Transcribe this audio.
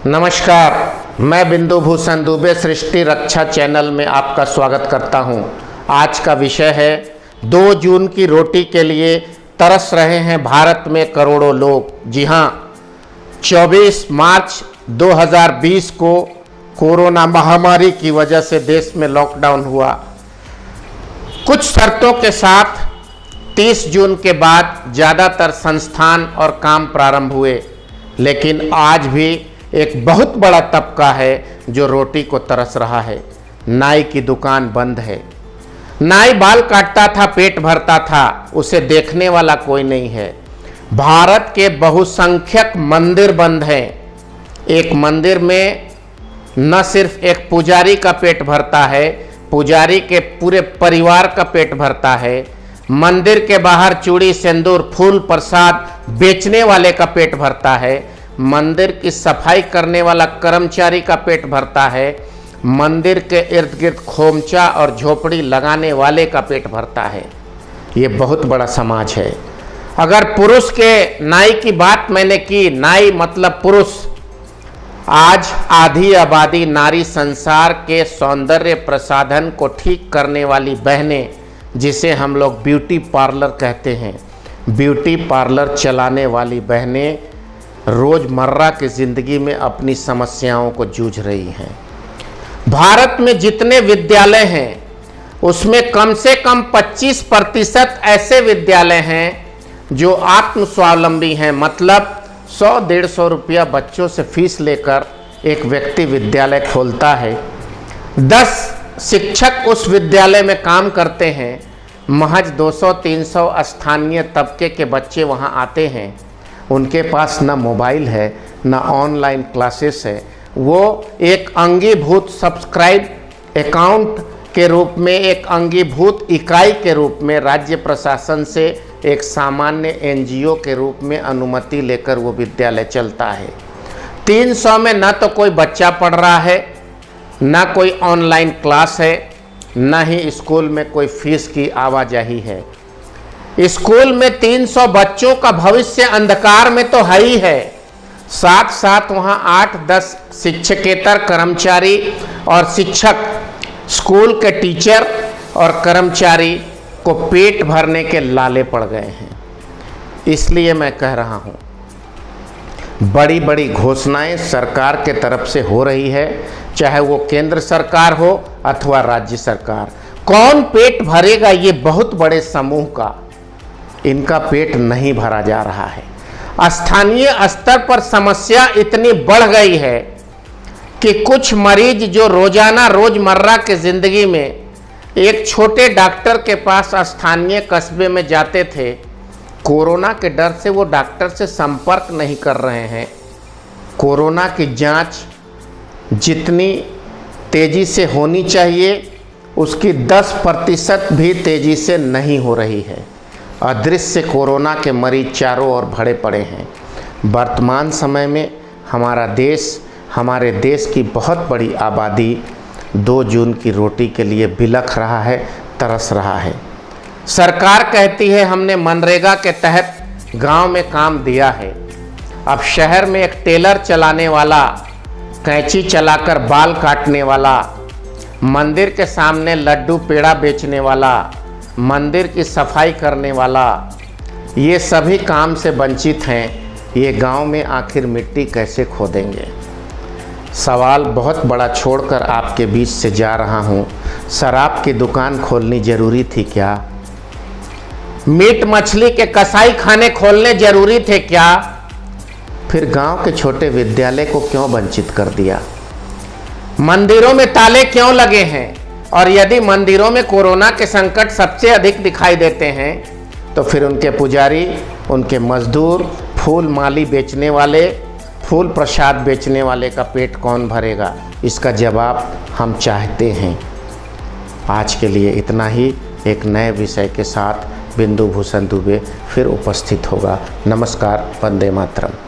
नमस्कार, मैं बिंदु भूषण दुबे सृष्टि रक्षा चैनल में आपका स्वागत करता हूं। आज का विषय है 2 जून की रोटी के लिए तरस रहे हैं भारत में करोड़ों लोग। जी हां, 24 मार्च 2020 को कोरोना महामारी की वजह से देश में लॉकडाउन हुआ। कुछ शर्तों के साथ 30 जून के बाद ज़्यादातर संस्थान और काम प्रारंभ हुए, लेकिन आज भी एक बहुत बड़ा तबका है जो रोटी को तरस रहा है। नाई की दुकान बंद है। नाई बाल काटता था, पेट भरता था, उसे देखने वाला कोई नहीं है। भारत के बहुसंख्यक मंदिर बंद हैं। एक मंदिर में न सिर्फ एक पुजारी का पेट भरता है, पुजारी के पूरे परिवार का पेट भरता है। मंदिर के बाहर चूड़ी, सिंदूर, फूल, प्रसाद बेचने वाले का पेट भरता है। मंदिर की सफाई करने वाला कर्मचारी का पेट भरता है। मंदिर के इर्द गिर्द खोमचा और झोपड़ी लगाने वाले का पेट भरता है। ये बहुत बड़ा समाज है। अगर पुरुष के नाई की बात मैंने की, नाई मतलब पुरुष, आज आधी आबादी नारी संसार के सौंदर्य प्रसाधन को ठीक करने वाली बहनें, जिसे हम लोग ब्यूटी पार्लर कहते हैं, ब्यूटी पार्लर चलाने वाली बहनें रोज़मर्रा की ज़िंदगी में अपनी समस्याओं को जूझ रही हैं। भारत में जितने विद्यालय हैं उसमें कम से कम 25% ऐसे विद्यालय हैं जो आत्मस्वावलंबी हैं। मतलब 100-150 रुपया बच्चों से फीस लेकर एक व्यक्ति विद्यालय खोलता है। 10 शिक्षक उस विद्यालय में काम करते हैं। महज 200-300 स्थानीय तबके के बच्चे वहाँ आते हैं। उनके पास न मोबाइल है, न ऑनलाइन क्लासेस है। वो एक अंगीभूत सब्सक्राइब अकाउंट के रूप में, एक अंगीभूत इकाई के रूप में राज्य प्रशासन से एक सामान्य एनजीओ के रूप में अनुमति लेकर वो विद्यालय चलता है। 300 में न तो कोई बच्चा पढ़ रहा है, न कोई ऑनलाइन क्लास है, न ही स्कूल में कोई फीस की आवाजाही है। स्कूल में 300 बच्चों का भविष्य अंधकार में तो है ही है, साथ साथ वहाँ 8-10 शिक्षकेतर कर्मचारी और शिक्षक, स्कूल के टीचर और कर्मचारी को पेट भरने के लाले पड़ गए हैं। इसलिए मैं कह रहा हूँ, बड़ी बड़ी घोषणाएं सरकार के तरफ से हो रही है, चाहे वो केंद्र सरकार हो अथवा राज्य सरकार। कौन पेट भरेगा? ये बहुत बड़े समूह का, इनका पेट नहीं भरा जा रहा है। स्थानीय स्तर पर समस्या इतनी बढ़ गई है कि कुछ मरीज जो रोजमर्रा की जिंदगी में एक छोटे डॉक्टर के पास स्थानीय कस्बे में जाते थे, कोरोना के डर से वो डॉक्टर से संपर्क नहीं कर रहे हैं। कोरोना की जांच जितनी तेजी से होनी चाहिए उसकी 10% भी तेजी से नहीं हो रही है। अदृश्य कोरोना के मरीज चारों ओर भरे पड़े हैं। वर्तमान समय में हमारे देश की बहुत बड़ी आबादी 2 जून की रोटी के लिए बिलख रहा है, तरस रहा है। सरकार कहती है हमने मनरेगा के तहत गांव में काम दिया है। अब शहर में एक टेलर चलाने वाला, कैंची चलाकर बाल काटने वाला, मंदिर के सामने लड्डू पेड़ा बेचने वाला, मंदिर की सफाई करने वाला, ये सभी काम से वंचित हैं। ये गांव में आखिर मिट्टी कैसे खोदेंगे? सवाल बहुत बड़ा छोड़कर आपके बीच से जा रहा हूं। शराब की दुकान खोलनी जरूरी थी क्या? मीट मछली के कसाई खाने खोलने जरूरी थे क्या? फिर गांव के छोटे विद्यालय को क्यों वंचित कर दिया? मंदिरों में ताले क्यों लगे हैं? और यदि मंदिरों में कोरोना के संकट सबसे अधिक दिखाई देते हैं तो फिर उनके पुजारी, उनके मजदूर, फूल माली बेचने वाले, फूल प्रसाद बेचने वाले का पेट कौन भरेगा? इसका जवाब हम चाहते हैं। आज के लिए इतना ही। एक नए विषय के साथ बिंदु भूषण दुबे फिर उपस्थित होगा। नमस्कार, वंदे मातरम।